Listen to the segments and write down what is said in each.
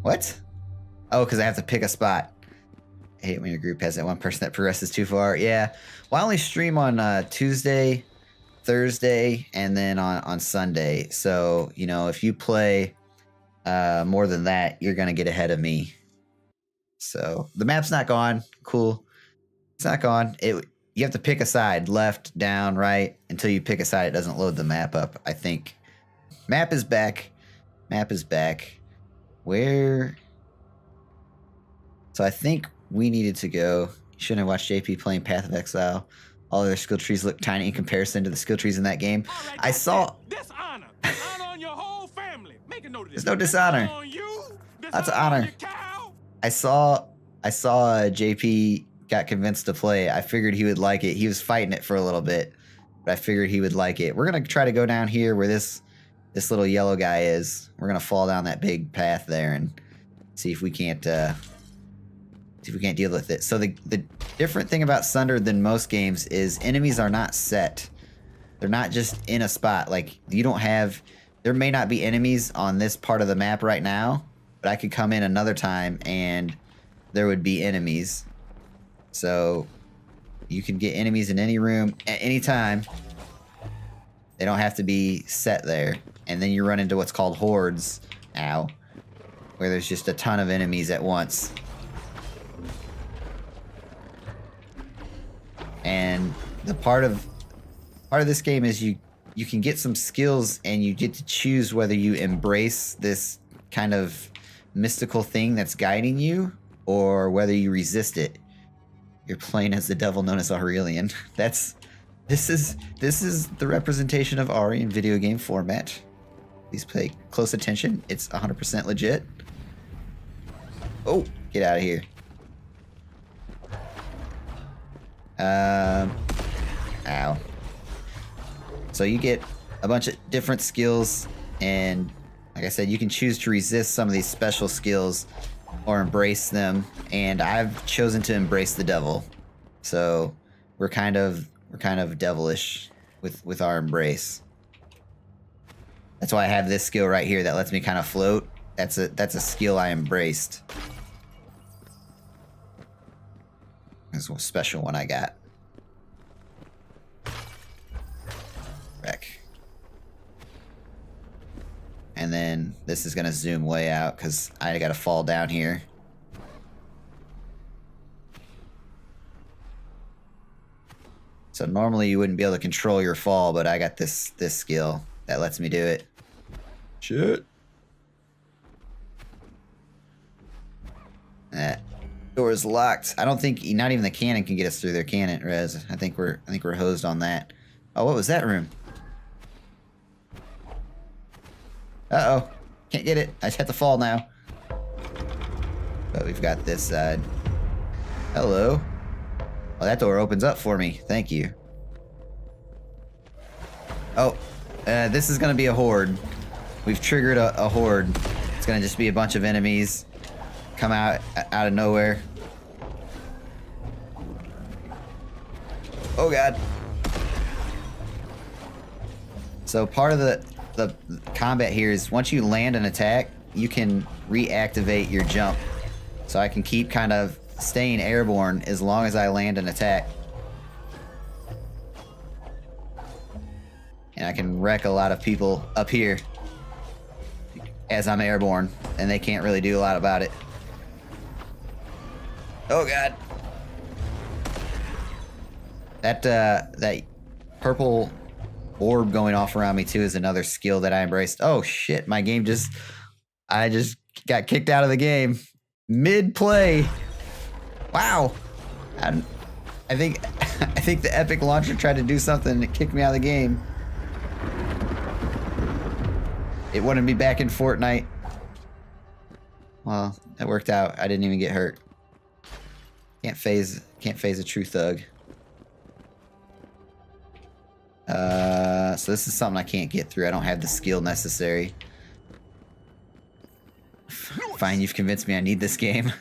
What? Oh, because I have to pick a spot. I hate when your group has that one person that progresses too far. Yeah. Well, I only stream on Tuesday, Thursday, and then on Sunday. So, you know, if you play more than that, you're going to get ahead of me. So the map's not gone. Cool. It's not gone. You have to pick a side, left, down, right. Until you pick a side, it doesn't load the map up, I think. Map is back. Map is back. Where? So I think we needed to go. You shouldn't have watched JP playing Path of Exile. All their skill trees look tiny in comparison to the skill trees in that game. Right, I saw... Dishonor. Dishonor on your whole family. Make a note of this. There's no dishonor. On you. Lots of honor. I saw JP got convinced to play. I figured he would like it. He was fighting it for a little bit, but I figured he would like it. We're going to try to go down here where this little yellow guy is. We're going to fall down that big path there and see if we can't deal with it. So the different thing about Sundered than most games is enemies are not set. They're not just in a spot. Like, you don't have... There may not be enemies on this part of the map right now, but I could come in another time and there would be enemies. So you can get enemies in any room at any time. They don't have to be set there. And then you run into what's called hordes. Ow. Where there's just a ton of enemies at once. And the part of this game is you can get some skills and you get to choose whether you embrace this kind of mystical thing that's guiding you or whether you resist it. You're playing as the devil known as Aurelian. This is the representation of Ari in video game format. Please pay close attention. It's 100% legit. Oh, get out of here. Ow. So you get a bunch of different skills, and like I said, you can choose to resist some of these special skills or embrace them, and I've chosen to embrace the devil. So we're kind of devilish with our embrace. That's why I have this skill right here that lets me kind of float. That's a skill I embraced. This was a special one I got. Back. And then this is gonna zoom way out because I gotta fall down here. So normally you wouldn't be able to control your fall, but I got this skill that lets me do it. Shit. That door is locked. I don't think not even the cannon can get us through there, can it, Rez? I think we're hosed on that. Oh, what was that room? Uh-oh. Can't get it. I just have to fall now. But we've got this side. Hello. Oh, that door opens up for me. Thank you. Oh, this is going to be a horde. We've triggered a horde. It's going to just be a bunch of enemies come out of nowhere. Oh, God. So part of the combat here is once you land an attack, you can reactivate your jump. So I can keep kind of staying airborne as long as I land an attack. And I can wreck a lot of people up here as I'm airborne, and they can't really do a lot about it. Oh, God. That purple orb going off around me too is another skill that I embraced. Oh shit, I just got kicked out of the game mid-play. Wow. I think the Epic launcher tried to do something to kick me out of the game. It wanted me back in Fortnite. Well, that worked out. I didn't even get hurt. Can't phase a true thug. So this is something I can't get through. I don't have the skill necessary. Fine, you've convinced me I need this game.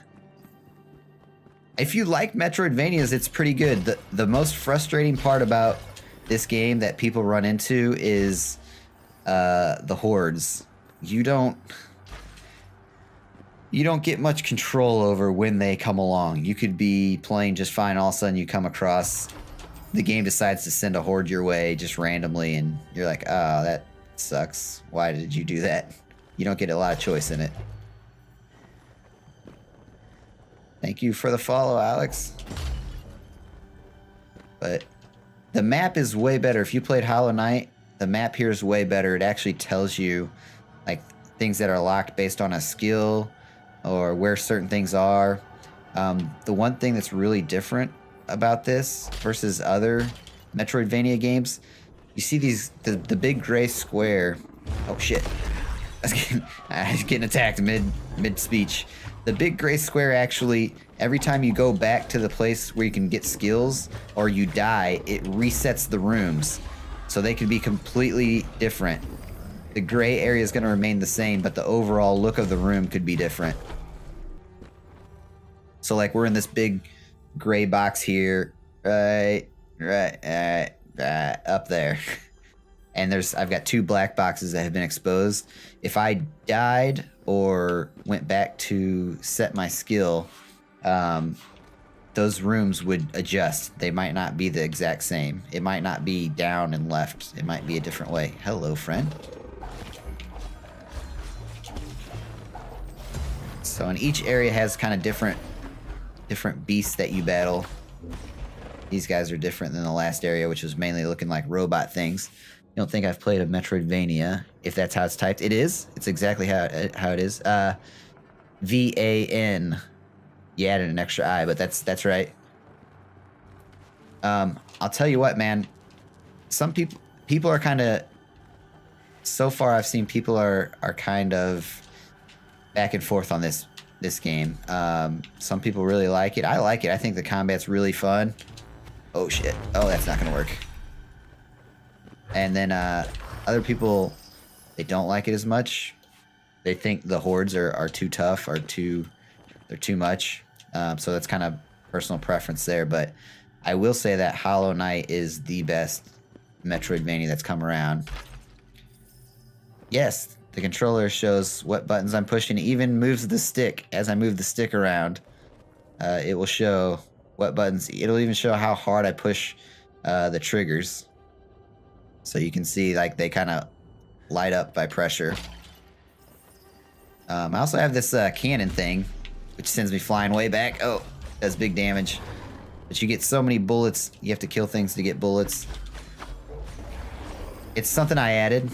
If you like Metroidvanias, it's pretty good. The most frustrating part about this game that people run into is the hordes. You don't you don't get much control over when they come along. You could be playing just fine, all of a sudden you come across, the game decides to send a horde your way just randomly, and you're like, oh, that sucks. Why did you do that? You don't get a lot of choice in it. Thank you for the follow, Alex. But the map is way better. If you played Hollow Knight, the map here is way better. It actually tells you like things that are locked based on a skill or where certain things are. The one thing that's really different about this versus other Metroidvania games, you see the big gray square. Oh shit! I was getting attacked mid speech. The big gray square actually, every time you go back to the place where you can get skills or you die, it resets the rooms. So they can be completely different. The gray area is going to remain the same, but the overall look of the room could be different. So like we're in this big gray box here, right, up there. And I've got 2 black boxes that have been exposed. If I died or went back to set my skill, those rooms would adjust. They might not be the exact same. It might not be down and left. It might be a different way. Hello, friend. So, and each area has kind of different beasts that you battle. These guys are different than the last area, which was mainly looking like robot things. You don't think I've played a Metroidvania, if that's how it's typed. It is. It's exactly how it is. V-A-N. You added an extra I, but that's right. I'll tell you what, man. Some people are kind of... So far, I've seen people are kind of back and forth on this game. Some people really like it. I like it. I think the combat's really fun. Oh, shit. Oh, that's not going to work. And then other people, they don't like it as much. They think the hordes are too tough, they're too much. So that's kind of personal preference there. But I will say that Hollow Knight is the best Metroidvania that's come around. Yes, the controller shows what buttons I'm pushing. It even moves the stick. As I move the stick around, it will show what buttons. It'll even show how hard I push the triggers. So you can see like they kind of light up by pressure. I also have this cannon thing, which sends me flying way back. Oh, does big damage. But you get so many bullets. You have to kill things to get bullets. It's something I added.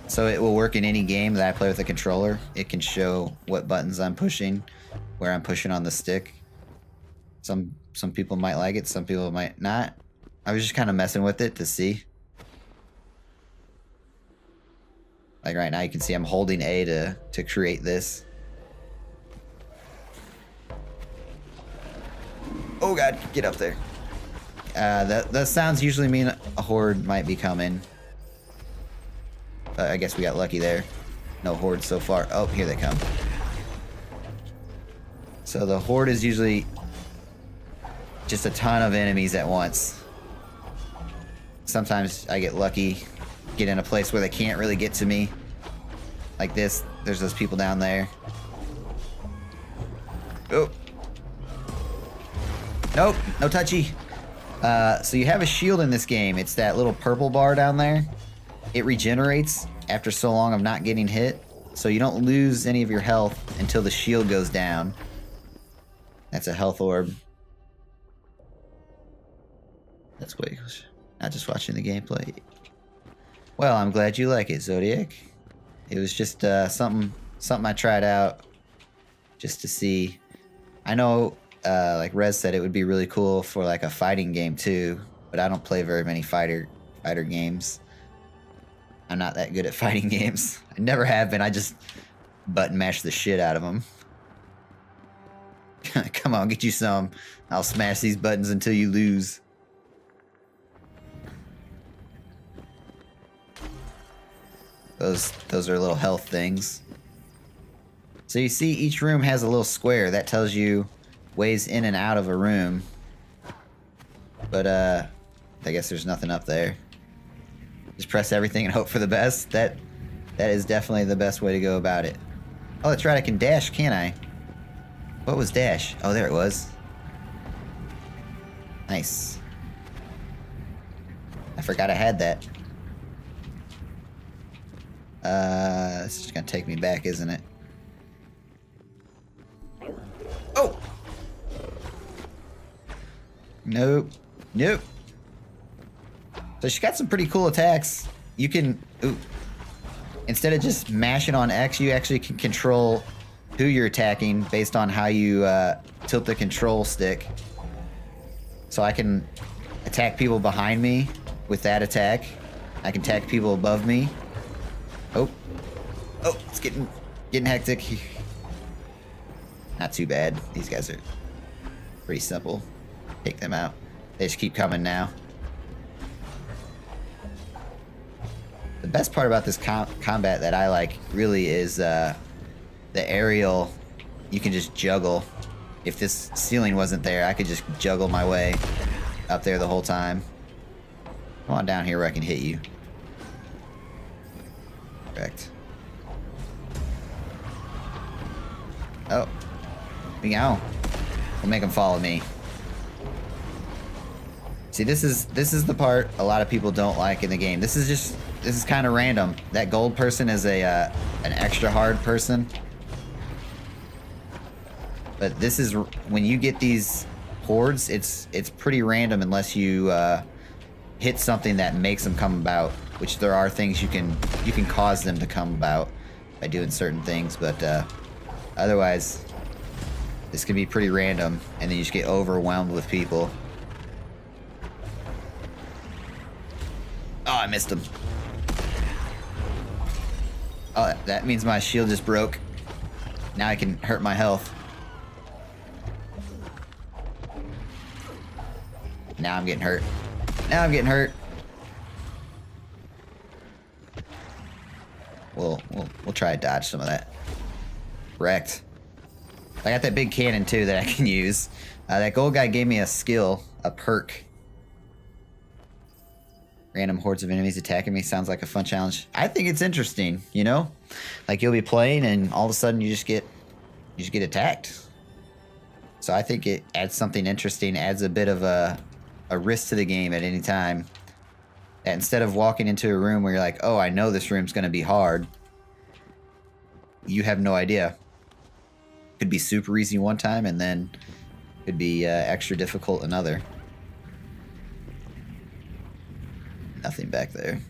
So it will work in any game that I play with a controller. It can show what buttons I'm pushing, where I'm pushing on the stick. Some people might like it, some people might not. I was just kind of messing with it to see. Like right now you can see I'm holding A to create this. Oh god, get up there. The sounds usually mean a horde might be coming. I guess we got lucky there. No horde so far. Oh, here they come. So the horde is usually just a ton of enemies at once. Sometimes I get lucky, get in a place where they can't really get to me. Like this, there's those people down there. Oh. Nope, no touchy. So you have a shield in this game. It's that little purple bar down there. It regenerates after so long of not getting hit. So you don't lose any of your health until the shield goes down. That's a health orb. That's way, not just watching the gameplay. Well, I'm glad you like it, Zodiac. It was just something I tried out just to see. I know, like Rez said, it would be really cool for like a fighting game too, but I don't play very many fighter games. I'm not that good at fighting games. I never have been. I just button mash the shit out of them. Come on, get you some. I'll smash these buttons until you lose. Those are little health things. So you see each room has a little square. That tells you ways in and out of a room. But I guess there's nothing up there. Just press everything and hope for the best. That is definitely the best way to go about it. Oh, that's right, I can dash, can't I? What was dash? Oh, there it was. Nice. I forgot I had that. This is just gonna take me back, isn't it? Oh! Nope. Nope. So she got some pretty cool attacks. You can... Ooh. Instead of just mashing on X, you actually can control who you're attacking based on how you tilt the control stick. So I can attack people behind me with that attack. I can attack people above me. Oh. Oh, it's getting hectic. Not too bad. These guys are pretty simple. Take them out. They just keep coming now. The best part about this combat that I like really is the aerial. You can just juggle. If this ceiling wasn't there, I could just juggle my way up there the whole time. Come on down here where I can hit you. Correct. Oh. Meow. We'll make them follow me. See, this is the part a lot of people don't like in the game. This is kind of random. That gold person is an extra hard person. But this is when you get these hordes, it's pretty random unless you hit something that makes them come about. Which there are things you can cause them to come about by doing certain things, but otherwise this can be pretty random, and then you just get overwhelmed with people. Oh, I missed him. Oh, that means my shield just broke. Now I can hurt my health. Now I'm getting hurt. Now I'm getting hurt. We'll try to dodge some of that. Wrecked. I got that big cannon too that I can use. That gold guy gave me a skill, a perk. Random hordes of enemies attacking me sounds like a fun challenge. I think it's interesting, you know? Like you'll be playing and all of a sudden you just get attacked. So I think it adds something interesting, adds a bit of a risk to the game at any time. That instead of walking into a room where you're like, oh, I know this room's going to be hard, you have no idea. Could be super easy one time and then could be extra difficult another. Nothing back there.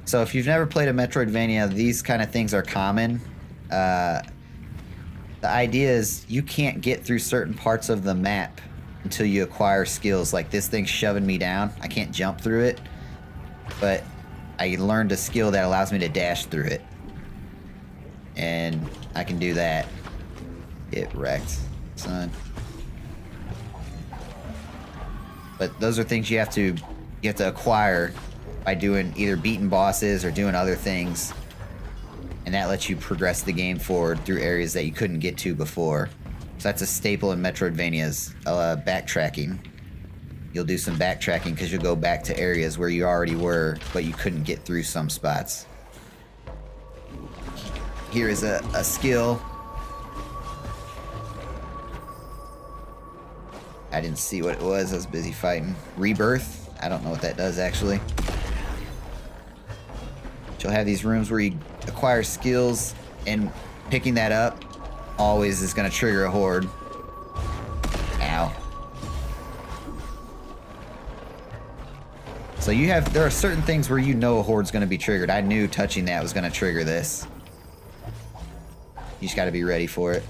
So if you've never played a Metroidvania, these kind of things are common. The idea is you can't get through certain parts of the map until you acquire skills. Like this thing's shoving me down. I can't jump through it, but I learned a skill that allows me to dash through it. And I can do that. Get wrecked, son. But those are things you have to acquire by doing either beating bosses or doing other things. And that lets you progress the game forward through areas that you couldn't get to before. So that's a staple in Metroidvanias, backtracking. You'll do some backtracking because you'll go back to areas where you already were, but you couldn't get through some spots. Here is a skill. I didn't see what it was. I was busy fighting. Rebirth. I don't know what that does, actually. But you'll have these rooms where you acquire skills, and picking that up always is going to trigger a horde. Ow. So there are certain things where you know a horde's going to be triggered. I knew touching that was going to trigger this. You just got to be ready for it.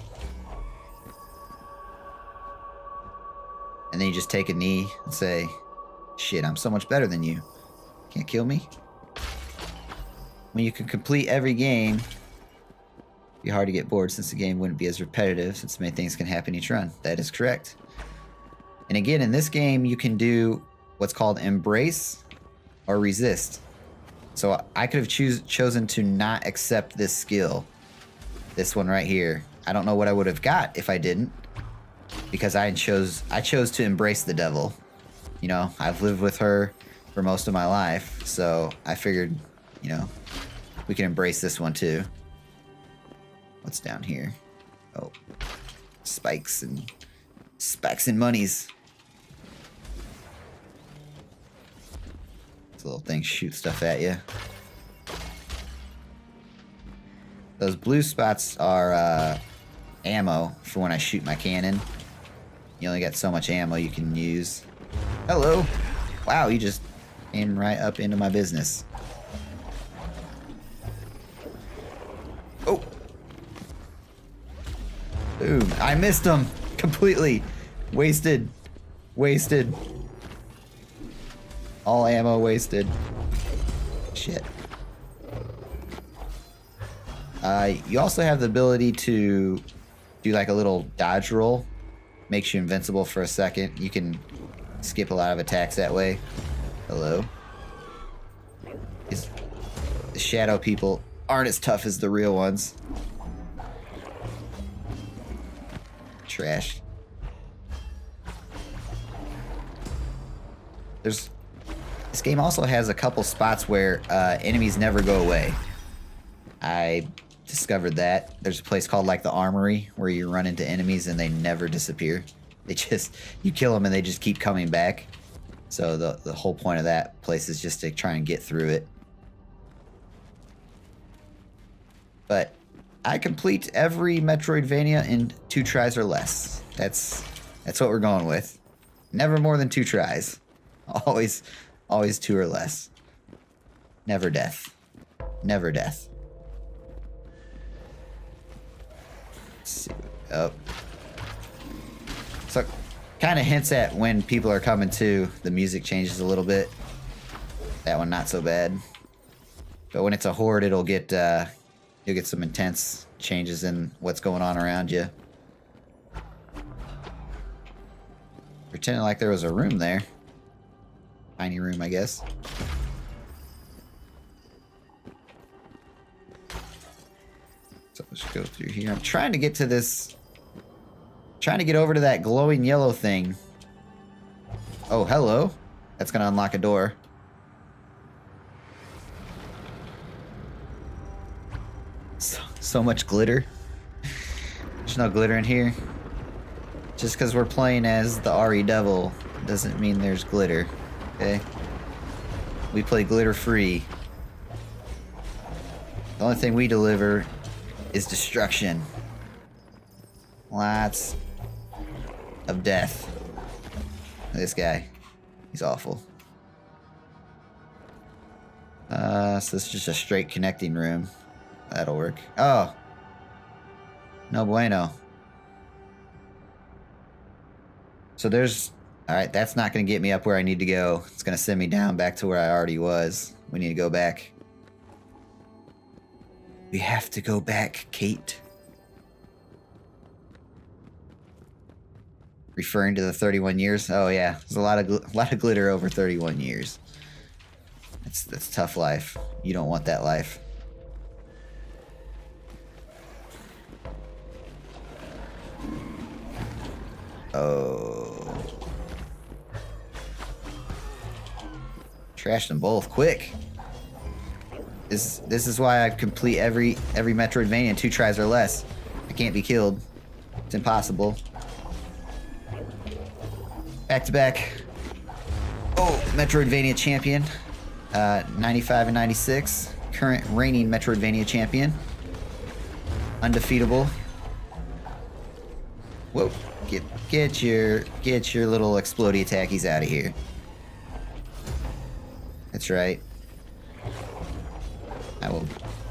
And then you just take a knee and say, shit, I'm so much better than you. Can't kill me. When you can complete every game, it'd be hard to get bored since the game wouldn't be as repetitive since many things can happen each run. That is correct. And again, in this game, you can do what's called embrace or resist. So I could have chosen to not accept this skill. This one right here. I don't know what I would have got if I didn't. Because I chose to embrace the devil. You know, I've lived with her for most of my life, so I figured, you know, we can embrace this one too. What's down here? Oh, spikes and monies. These little things shoot stuff at you. Those blue spots are ammo for when I shoot my cannon. You only got so much ammo you can use. Hello. Wow, you just came right up into my business. Oh. Boom. I missed him completely. Wasted. Wasted. All ammo wasted. Shit. You also have the ability to do like a little dodge roll. Makes you invincible for a second. You can skip a lot of attacks that way. Hello. The shadow people aren't as tough as the real ones. Trash. This game also has a couple spots where enemies never go away. I discovered that. There's a place called like the Armory where you run into enemies and they never disappear. They just, you kill them and they just keep coming back. So the whole point of that place is just to try and get through it. But I complete every Metroidvania in 2 tries or less. That's what we're going with. Never more than 2 tries. Always 2 or less. Never death. Never death. Let's see. Oh. So, kind of hints at when people are coming to. The music changes a little bit. That one not so bad. But when it's a horde, it'll get you'll get some intense changes in what's going on around you. Pretending like there was a room there. Tiny room, I guess. So let's go through here. I'm trying to get to this. Trying to get over to that glowing yellow thing. Oh, hello. That's gonna unlock a door. So much glitter. There's no glitter in here. Just because we're playing as the RE Devil doesn't mean there's glitter. Okay? We play glitter free. The only thing we deliver is destruction. Lots of death. This guy. He's awful. So this is just a straight connecting room. That'll work. Oh. No bueno. So there's... Alright, that's not going to get me up where I need to go. It's going to send me down back to where I already was. We need to go back. We have to go back, Kate. Referring to the 31 years? Oh yeah, there's a lot of glitter over 31 years. That's tough life. You don't want that life. Oh. Trashed them both quick. This is why I complete every Metroidvania in 2 tries or less. I can't be killed. It's impossible. Back to back. Oh, Metroidvania champion. 95 and 96. Current reigning Metroidvania champion. Undefeatable. Whoa. Get your little explodey attackies out of here. That's right.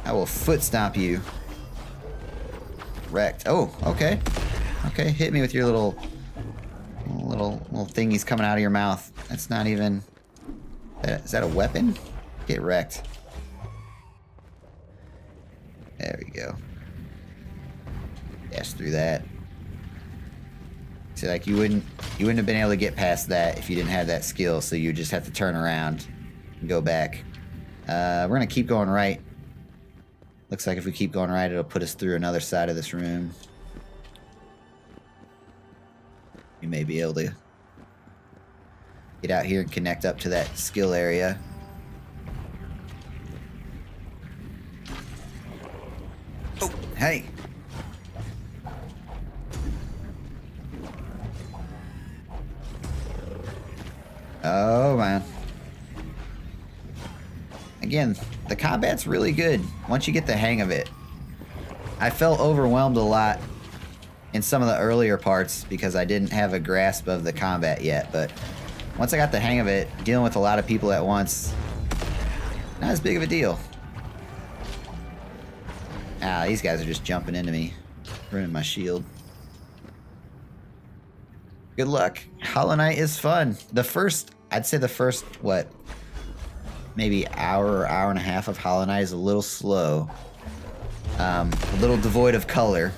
I will foot stomp you. Wrecked. Oh, okay. Okay, hit me with your little thingies coming out of your mouth. That's not even... Is that a weapon? Get wrecked. There we go. Dash through that. See, like you wouldn't have been able to get past that if you didn't have that skill, so you just have to turn around and go back. We're gonna keep going right. Looks like if we keep going right, it'll put us through another side of this room. You may be able to get out here and connect up to that skill area. Hey. Oh, man. Again, the combat's really good once you get the hang of it. I felt overwhelmed a lot in some of the earlier parts because I didn't have a grasp of the combat yet, but once I got the hang of it, dealing with a lot of people at once, not as big of a deal. Ah, these guys are just jumping into me, ruining my shield. Good luck. Hollow Knight is fun. I'd say the first, what, maybe hour or hour and a half of Hollow Knight is a little slow. A little devoid of color.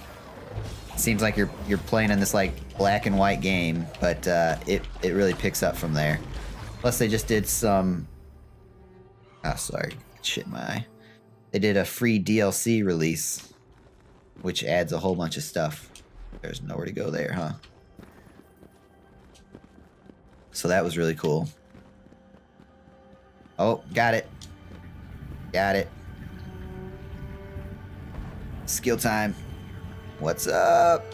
Seems like you're playing in this like black and white game, but it really picks up from there. Plus they just did some... Oh, sorry. Shit in my eye. They did a free DLC release, which adds a whole bunch of stuff. There's nowhere to go there, huh? So that was really cool. Oh, got it. Got it. Skill time. What's up?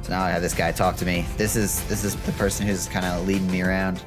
So now I have this guy talk to me. This is the person who's kind of leading me around.